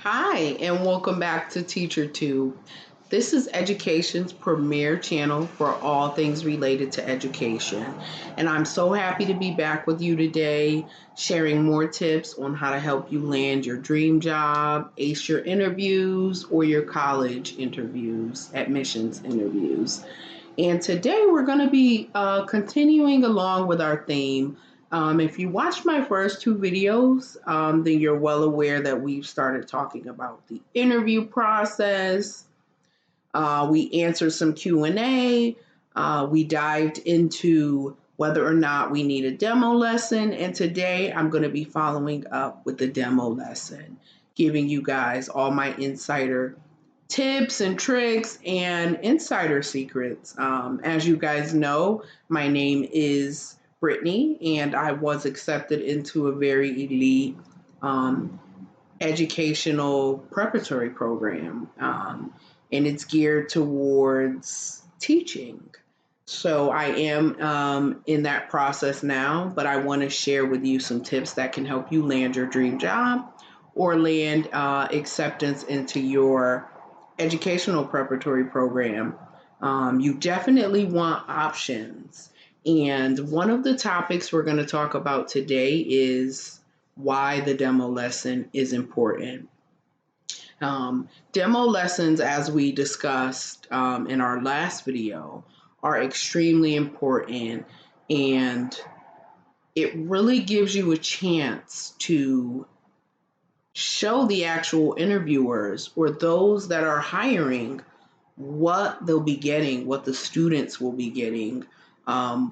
Hi, and welcome back to teacherTube. This is education's premier channel for all things related to education. And I'm so happy to be back with you today, sharing more tips on how to help you land your dream job, ace your interviews, or your college interviews, admissions interviews. And today we're going to be continuing along with our theme. If you watched my first two videos, then you're well aware that we've started talking about the interview process. We answered some Q&A. We dived into whether or not we need a demo lesson. And today I'm going to be following up with the demo lesson, giving you guys all my insider tips and tricks and insider secrets. As you guys know, my name is Brittany, and I was accepted into a very elite educational preparatory program, and it's geared towards teaching. So I am in that process now, but I want to share with you some tips that can help you land your dream job or land acceptance into your educational preparatory program. You definitely want options. And one of the topics we're going to talk about today is why the demo lesson is important. Demo lessons, as we discussed in our last video, are extremely important, and it really gives you a chance to show the actual interviewers or those that are hiring what they'll be getting, what the students will be getting,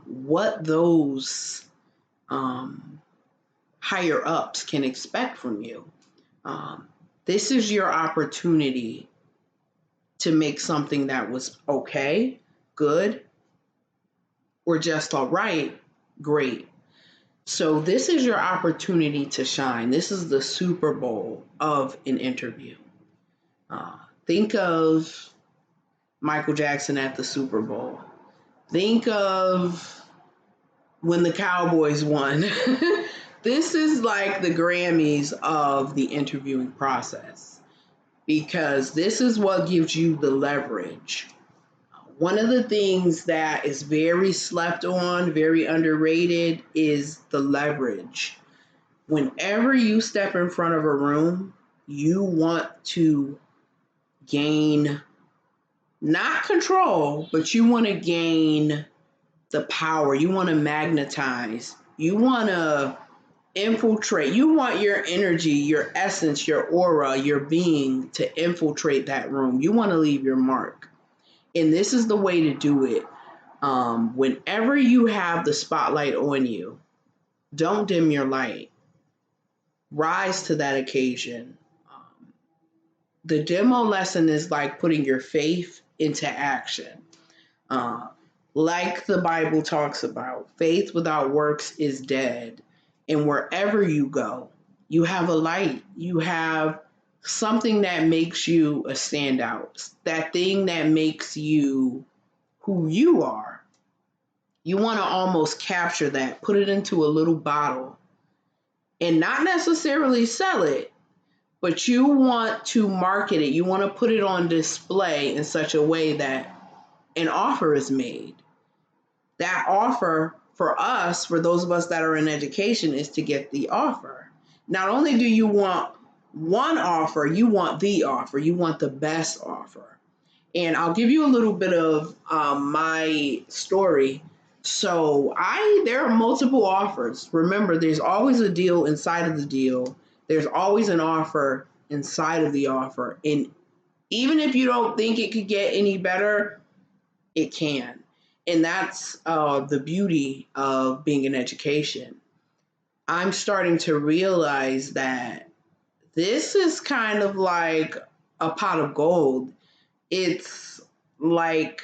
what those higher ups can expect from you. This is your opportunity to make something that was okay, good, or just all right, great. So this is your opportunity to shine. This is the Super Bowl of an interview. Think of Michael Jackson at the Super Bowl. Think of when the Cowboys won. This is like the Grammys of the interviewing process, because this is what gives you the leverage. One of the things that is very slept on, very underrated, is the leverage. Whenever you step in front of a room, you want to gain not control, but you want to gain the power. You want to magnetize. You want to infiltrate. You want your energy, your essence, your aura, your being to infiltrate that room. You want to leave your mark. And this is the way to do it. Whenever you have the spotlight on you, don't dim your light. Rise to that occasion. The demo lesson is like putting your faith into action. Like the Bible talks about, faith without works is dead. And wherever you go, you have a light. You have something that makes you a standout, that thing that makes you who you are. You want to almost capture that, put it into a little bottle, and not necessarily sell it, but you want to market it. You want to put it on display in such a way that an offer is made. That offer for us, for those of us that are in education, is to get the offer. Not only do you want one offer, you want the offer. You want the best offer. And I'll give you a little bit of my story. So there are multiple offers. Remember, there's always a deal inside of the deal. There's always an offer inside of the offer. And even if you don't think it could get any better, it can. And that's the beauty of being in education. I'm starting to realize that this is kind of like a pot of gold. It's like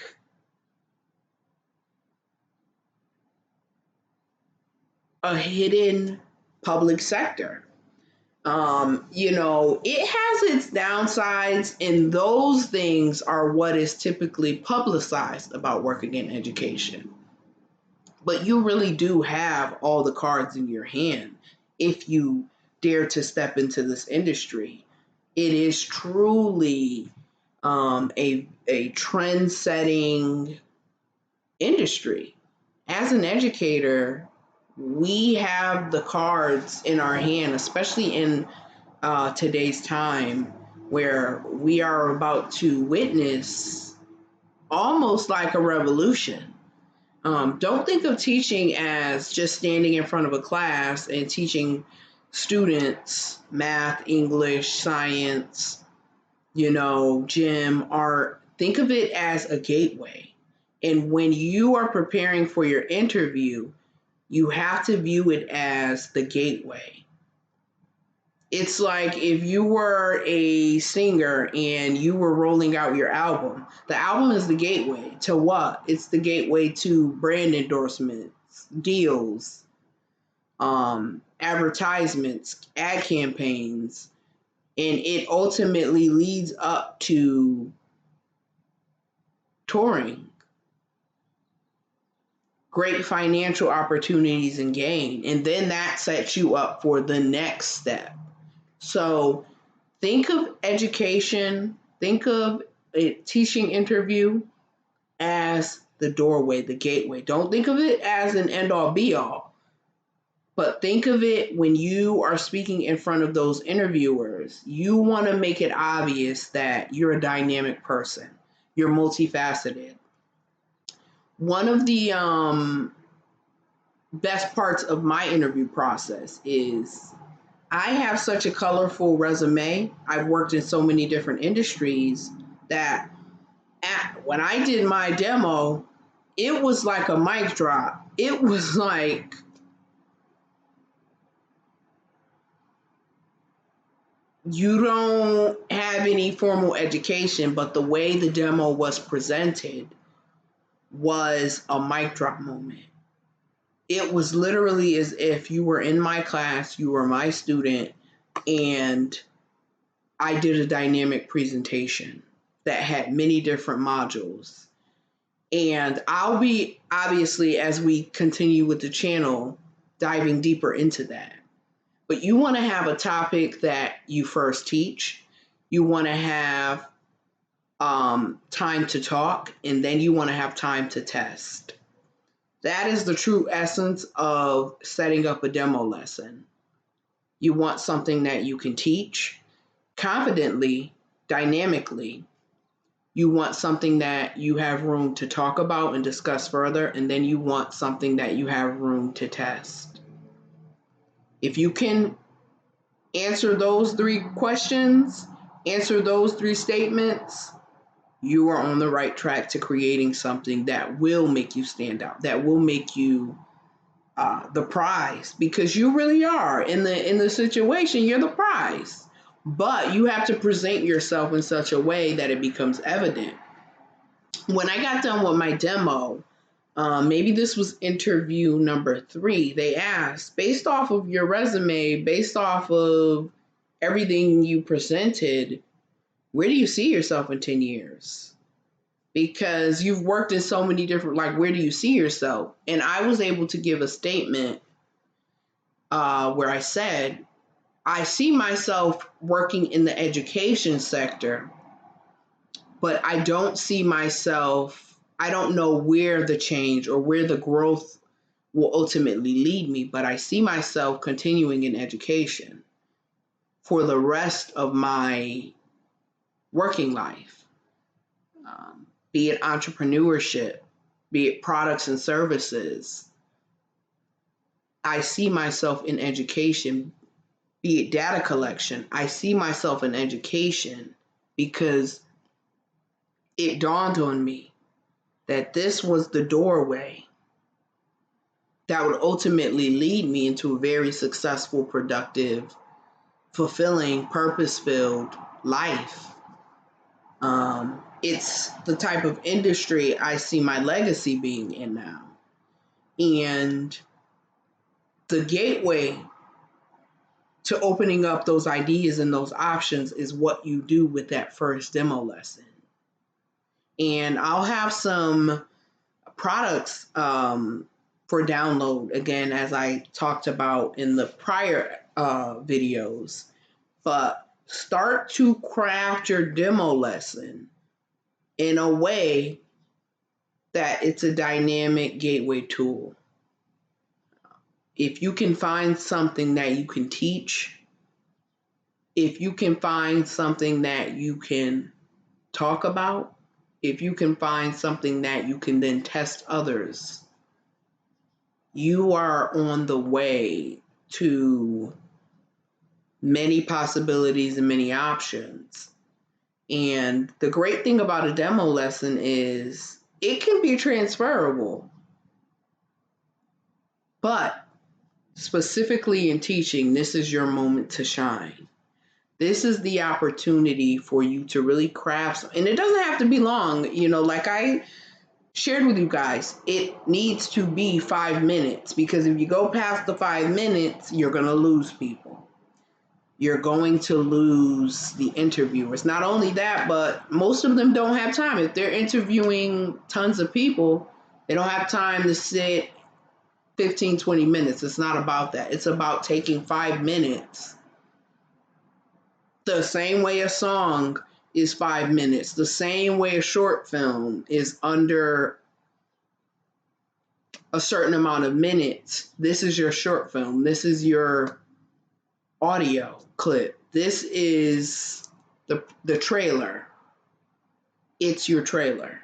a hidden public sector. It has its downsides, and those things are what is typically publicized about working in education. But you really do have all the cards in your hand if you dare to step into this industry. It is truly a trend-setting industry. As an educator, we have the cards in our hand, especially in today's time, where we are about to witness almost like a revolution. Don't think of teaching as just standing in front of a class and teaching students math, English, science, gym, art. Think of it as a gateway. And when you are preparing for your interview, you have to view it as the gateway. It's like if you were a singer and you were rolling out your album. The album is the gateway to what? It's the gateway to brand endorsements, deals, advertisements, ad campaigns, and it ultimately leads up to touring, great financial opportunities and gain, and then that sets you up for the next step. So think of education, think of a teaching interview as the doorway, the gateway. Don't think of it as an end all be all, but think of it when you are speaking in front of those interviewers, you want to make it obvious that you're a dynamic person, you're multifaceted. One of the best parts of my interview process is I have such a colorful resume. I've worked in so many different industries that when I did my demo, it was like a mic drop. It was like, you don't have any formal education, but the way the demo was presented was a mic drop moment. It was literally as if you were in my class, you were my student, and I did a dynamic presentation that had many different modules. And I'll be, obviously, as we continue with the channel, diving deeper into that. But you want to have a topic that you first teach. You want to have time to talk, and then you want to have time to test. That is the true essence of setting up a demo lesson. You want something that you can teach confidently, dynamically. You want something that you have room to talk about and discuss further, and then you want something that you have room to test. If you can answer those three questions, answer those three statements, you are on the right track to creating something that will make you stand out, that will make you the prize, because you really are in the situation. You're the prize, but you have to present yourself in such a way that it becomes evident. When I got done with my demo, maybe this was interview number 3, they asked, based off of your resume, based off of everything you presented, where do you see yourself in 10 years? Because you've worked in so many different, like, where do you see yourself? And I was able to give a statement where I said, I see myself working in the education sector, but I don't see myself, I don't know where the change or where the growth will ultimately lead me, but I see myself continuing in education for the rest of my working life. Be it entrepreneurship, be it products and services. I see myself in education, be it data collection. I see myself in education because it dawned on me that this was the doorway that would ultimately lead me into a very successful, productive, fulfilling, purpose-filled life. It's the type of industry I see my legacy being in now. And the gateway to opening up those ideas and those options is what you do with that first demo lesson. And I'll have some products for download, again, as I talked about in the prior videos. But Start to craft your demo lesson in a way that it's a dynamic gateway tool. If you can find something that you can teach, if you can find something that you can talk about, if you can find something that you can then test others, you are on the way to many possibilities and many options. And the great thing about a demo lesson is it can be transferable. But specifically in teaching, this is your moment to shine. This is the opportunity for you to really craft, and it doesn't have to be long. Like I shared with you guys, it needs to be 5 minutes, because if you go past the 5 minutes, you're going to lose people. You're going to lose the interviewers. Not only that, but most of them don't have time. If they're interviewing tons of people, they don't have time to sit 15, 20 minutes. It's not about that. It's about taking 5 minutes. The same way a song is 5 minutes, the same way a short film is under a certain amount of minutes. This is your short film. This is your audio clip. This is the trailer. It's your trailer.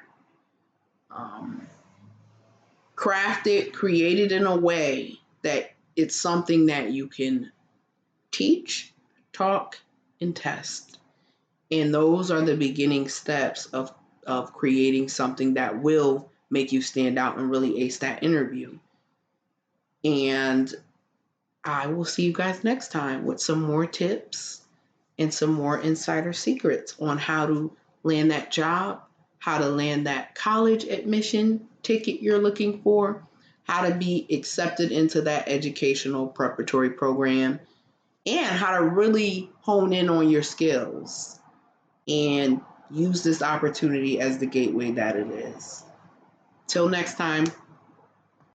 Craft it, create it in a way that it's something that you can teach, talk, and test. And those are the beginning steps of creating something that will make you stand out and really ace that interview. And I will see you guys next time with some more tips and some more insider secrets on how to land that job, how to land that college admission ticket you're looking for, how to be accepted into that educational preparatory program, and how to really hone in on your skills and use this opportunity as the gateway that it is. Till next time.